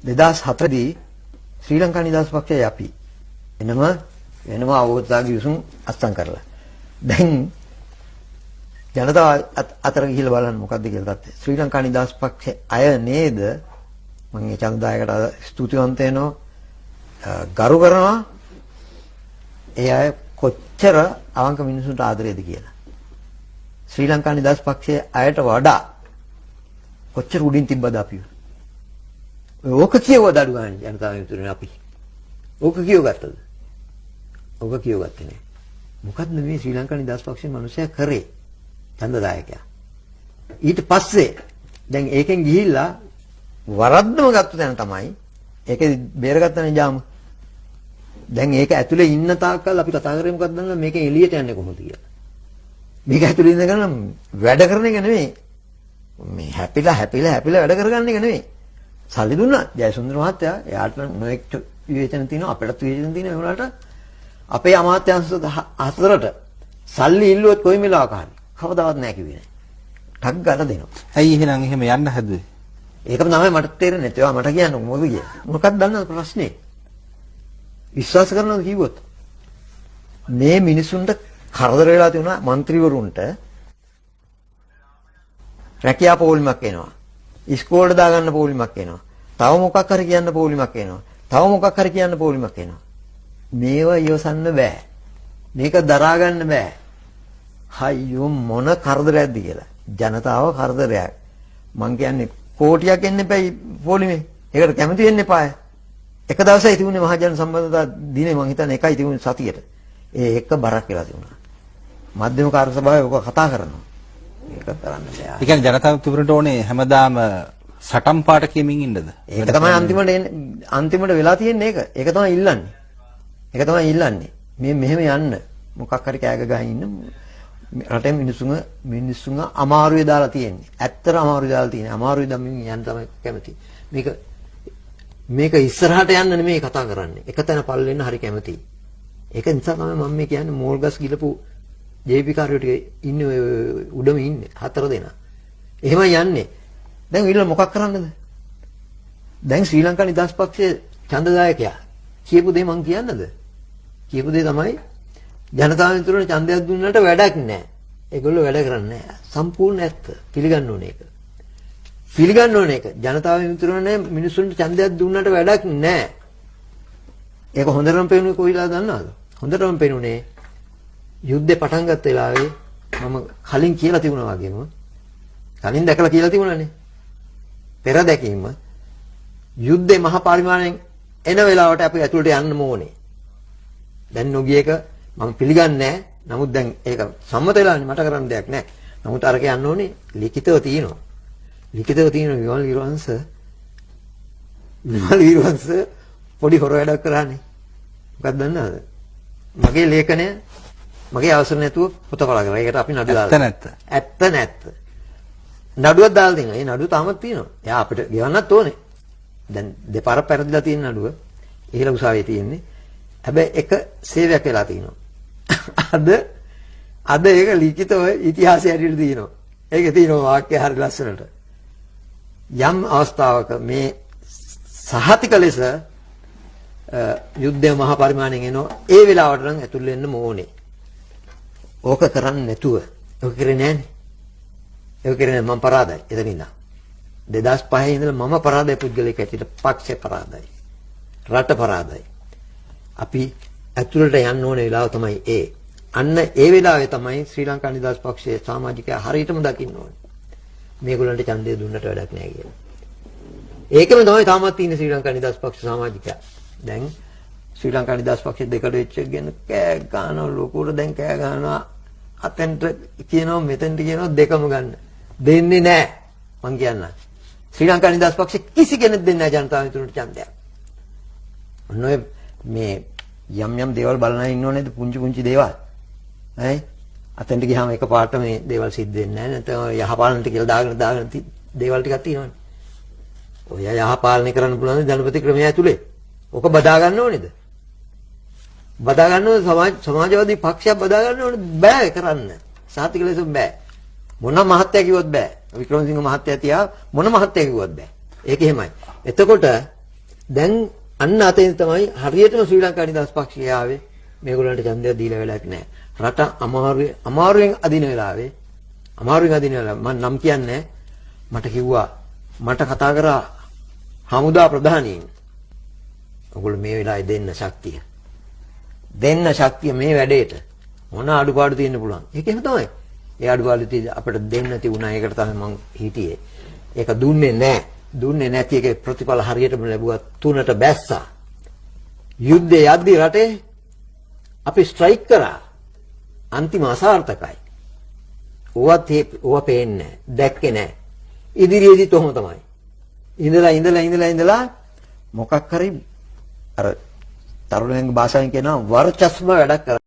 2007 දී ශ්‍රී ලංකා නිදහස් පක්ෂය අපි වෙනම අවබෝධතාවගේ විසුම් අත්සන් කරලා. දැන් ජනතාව අතර ගිහිල්ලා බලන්න මොකද්ද කියලා තත්ත්වය. ශ්‍රී ලංකා නිදහස් පක්ෂයේ අය නේද මම මේ චන්දායකට ස්තුතිවන්ත වෙනවා. ගරු කරනවා. ඒ අය කොච්චර අවංක මිනිසුන්ට ආදරේද කියලා. ශ්‍රී ලංකා නිදහස් පක්ෂයේ අයට වඩා කොච්චර උඩින් තිබ්බද අපි. ඕක කියවද අඩු ගන්න ජනතාව විතරනේ අපි. ඕක කියවගත්තද? ඕක කියවගත්තේ නෑ. මොකද්ද මේ ශ්‍රී ලංකා නිදහස් පක්ෂයේ මිනිස්සයා කරේ? ඡන්දදායකයා. ඊට පස්සේ දැන් ඒකෙන් ගිහිල්ලා වරද්දම ගත්ත තැන තමයි ඒකේ බේරගත්තනේ ජාම. දැන් ඒක ඇතුලේ ඉන්න තාක්කල් අපි කතා කරේ මොකක්ද දන්නවද මේකෙන් එළියට යන්නේ කොහොමද කියලා. මේක ඇතුලේ ඉඳගෙන වැඩ කරන එක නෙමෙයි. මේ හැපිලා වැඩ කරගන්න එක නෙමෙයි. සල්ලි දුන්නා ජයසුන්දර මහත්තයා එයාට නොඑක් විවේචන තියෙනවා අපිටත් විවේචන තියෙනවා ඒගොල්ලන්ට අපේ අමාත්‍යාංශ හතරට සල්ලි ඉල්ලුවොත් කොයි වෙලාවක හරි කවදාවත් නැහැ කිව්වේ නැහැ. ටක් ගාලා දෙනවා. ඇයි එහෙනම් එහෙම යන්න හැදුවේ? ඒකම තමයි මට තේරෙන්නේ නැත්තේ. ඒවා මට කියන්න මොකද කියේ. මොකක්ද දන්නවද ප්‍රශ්නේ? විශ්වාස කරනවද කිව්වොත් මේ මිනිසුන්ට කරදර වෙලා තියුණා മന്ത്രിවරුන්ට රැකියා පොලිමක් එනවා. ඉස්කෝලේ දාගන්න පොලිමක් එනවා. තව මොකක් හරි කියන්න පොලිමක් එනවා. තව මොකක් හරි කියන්න පොලිමක් එනවා. මේවා ඉවසන්න බෑ. මේක දරා ගන්න බෑ. අයියෝ මොන කරදරයක්ද කියලා. ජනතාව කරදරයක්. මං කියන්නේ කෝටියක් එන්න එපයි පොලිමේ. ඒකට කැමති වෙන්න එපාය. එක දවසයි තිබුණේ මහජන සම්බන්ධතා දිනේ මං හිතන්නේ එකයි තිබුණේ සතියට. ඒ එක බරක් වෙලා තිබුණා. මධ්‍යම කාර්ය සභාවේ ඔක කතා කරනවා. ඒක කරන්න බෑ. ඒ කියන්නේ ජනතාව තුරට ඕනේ හැමදාම සටන් පාට කියමින් ඉන්නද? ඒක තමයි අන්තිමට වෙලා තියෙන්නේ ඒක. ඒක තමයි ඉල්ලන්නේ. ඒක තමයි ඉල්ලන්නේ. මේ මෙහෙම යන්න මොකක් හරි කෑග ගහින් ඉන්න රටේ මිනිස්සුන්ව අමාරුවේ දාලා තියෙන්නේ. ඇත්තට අමාරුවේ දාලා තියෙන්නේ. අමාරුවේ දමින් යන්න තමයි කැමති. මේක ඉස්සරහට යන්න නෙමෙයි කතා කරන්නේ. එක තැන පල් වෙන්න හරි කැමතියි. ඒක නිසා තමයි මම මේ කියන්නේ මෝල්ගස් ගිලපු ජේ.පී. කාර්යෝ ටික ඉන්නේ උඩම ඉන්නේ 4 දෙනා. එහෙමයි යන්නේ. දැන් ඊළඟ මොකක් කරන්නද? දැන් ශ්‍රී ලංකා නිදහස් පක්ෂයේ ඡන්දදායකයා කියපු දේ මං කියන්නද? කියපු දේ තමයි ජනතාව විතරේ ඡන්දයක් දුන්නාට වැඩක් නැහැ. ඒගොල්ලෝ වැඩ කරන්නේ නැහැ. සම්පූර්ණ ඇත්ත. පිළිගන්න ඕනේ ඒක. පිළිගන්න ඕනේ ඒක. ජනතාව විතරේ මිනිස්සුන්ට ඡන්දයක් දුන්නාට වැඩක් නැහැ. ඒක හොඳටම පේන්නේ කොයිලා දන්නවද? හොඳටම පේනුනේ යුද්ධේ පටන් ගත්ත වෙලාවේ මම කලින් කියලා තිබුණා වගේම කලින් දැකලා කියලා තිබුණානේ. පෙර දැකීම යුද්ධේ මහ පරිමාණයෙන් එන වෙලාවට අපි ඇතුළට යන්න ඕනේ. දැන් නොගිය එක මම පිළිගන්නේ නැහැ. නමුත් දැන් ඒක සම්මත වෙලානේ මට කරන්න දෙයක් නැහැ. නමුත් අරක යන්න ඕනේ ලිඛිතව තියෙනවා. ලිඛිතව තියෙන විමල් වීරවංශ පොඩි හොර වැඩක් කරානේ. මොකක්ද දන්නවද? මගේ ලේඛනය මගේ අවසර නැතුව පොත පළ කරා. ඒකට අපි නඩු දාලා. ඇත්ත නැත්ත. නඩුවක් දාලා තියෙනවා. ඒ නඩුව තාමත් තියෙනවා. එයා අපිට ගෙවන්නත් ඕනේ. දැන් දෙපාරක් පෙරදිලා තියෙන නඩුව. ඉහළ උසාවියේ තියෙන්නේ. හැබැයි එක සේවයක් වෙලා තියෙනවා. අද ඒක ලිඛිතව ඉතිහාසයේ ඇතුළේ තියෙනවා. ඒකේ තියෙනවා වාක්‍ය හරි ලස්සනට. යම් අවස්ථාවක මේ සහතික ලෙස යුද්ධය මහා පරිමාණයෙන් එනවා. ඒ වෙලාවට නම් ඇතුල් වෙන්න ඕනේ. ඕක කරන්නේ නැතුව. ඕක කරේ නැහනේ. ඒක කරන්නේ මම පරාදයි. එතන ඉඳන් 2005 ඉඳලා මම පරාදයි පුද්ගලික ඇටියට පක්ෂේ පරාදයි. රට පරාදයි. අපි ඇතුළට යන්න ඕනේ වෙලාව තමයි ඒ. අන්න ඒ වෙලාවේ තමයි ශ්‍රී ලංකා නිදහස් පක්ෂයේ සමාජිකයා හරියටම දකින්න ඕනේ. මේගොල්ලන්ට ඡන්දය දුන්නට වැඩක් නැහැ කියලා. ඒකම තමයි තාමත් තියෙන ශ්‍රී ලංකා නිදහස් පක්ෂ සමාජිකයා. දැන් ශ්‍රී ලංකා නිදහස් පක්ෂයේ දෙකට වෙච්ච එක ගැන කෑ ගන්නවා ලොකුට දැන් කෑ ගන්නවා අතෙන්ට කියනවා මෙතෙන්ට කියනවා දෙකම ගන්න. දෙන්නේ නැහැ. මං කියන්න. ශ්‍රී ලංකා නිදහස් පක්ෂයේ කිසි කෙනෙක් දෙන්නේ නැහැ ජනතාව විතරට ඡන්දයක්. ඔන්න ඔය මේ යම් දේවල් බලන ඉන්නව නේද පුංචි දේවල්. ඈ අතෙන්ට ගියාම එකපාරට මේ දේවල් සිද්ධ වෙන්නේ නැහැ. නැත්නම් යහපාලනට කියලා දාගෙන දේවල් ටිකක් තියෙනවනේ. ඔය යහපාලනය කරන්න පුළුවන් ජනපති ක්‍රමය ඇතුලේ. ඔක බදා ගන්න ඕනේද? බදා ගන්න ඕනේ සමාජවාදී පක්ෂයක් බදා ගන්න ඕනේ බෑ කරන්න. සාතික ලෙස බෑ. මොන මහත්ය කිව්වොත් බෑ. වික්‍රමසිංහ මහත්තයා තියා මොන මහත්ය කිව්වොත් බෑ. ඒක එහෙමයි. එතකොට දැන් අන්න අතෙන් තමයි හරියටම ශ්‍රී ලංකා නිදහස් පක්ෂය ආවේ මේගොල්ලන්ට ඡන්දය දීලා වෙලාවක් නැහැ. රට අමාරුවෙන් අදින වෙලාවේ මම නම් කියන්නේ මට කිව්වා මට කතා කරා හමුදා ප්‍රධානීන්. ඔයගොල්ලෝ මේ වෙලාවේ දෙන්න ශක්තිය මේ වැඩේට මොන අඩුපාඩු තියෙන්න පුළුවන්. ඒක එහෙම තමයි. ඒ අඩුපාඩු තියෙද්දි අපිට දෙන්න තිබුණා. ඒකට තමයි මම හිටියේ. ඒක දුන්නේ නැහැ. දුන්නේ නැති එකේ ප්‍රතිඵල හරියටම ලැබුවා. 3ට බැස්සා. යුද්ධය යද්දි රටේ අපි ස්ට්‍රයික් කරා. අන්තිම අසාර්ථකයි. ඕවා පේන්නේ දැක්කේ නැහැ. ඉදිරියේදීත් ඔහොම තමයි. ඉඳලා මොකක් හරි අර තරුණයන්ගේ භාෂාවෙන් කියනවා වර්චස්ම වැඩක් කරා.